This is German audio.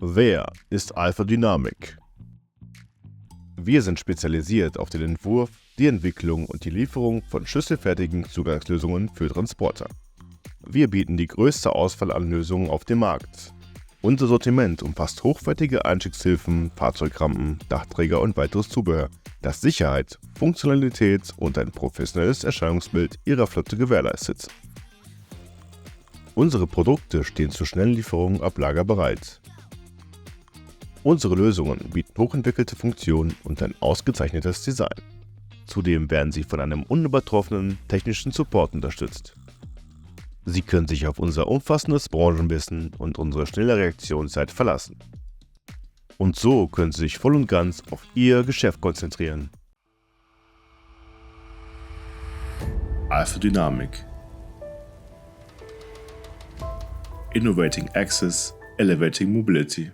Wer ist Alpha Dynamic? Wir sind spezialisiert auf den Entwurf, die Entwicklung und die Lieferung von schlüsselfertigen Zugangslösungen für Transporter. Wir bieten die größte Auswahl an Lösungen auf dem Markt. Unser Sortiment umfasst hochwertige Einstiegshilfen, Fahrzeugrampen, Dachträger und weiteres Zubehör, das Sicherheit, Funktionalität und ein professionelles Erscheinungsbild Ihrer Flotte gewährleistet. Unsere Produkte stehen zur schnellen Lieferung ab Lager bereit. Unsere Lösungen bieten hochentwickelte Funktionen und ein ausgezeichnetes Design. Zudem werden sie von einem unübertroffenen technischen Support unterstützt. Sie können sich auf unser umfassendes Branchenwissen und unsere schnelle Reaktionszeit verlassen. Und so können Sie sich voll und ganz auf Ihr Geschäft konzentrieren. Alpha Dynamic. Innovating Access, Elevating Mobility.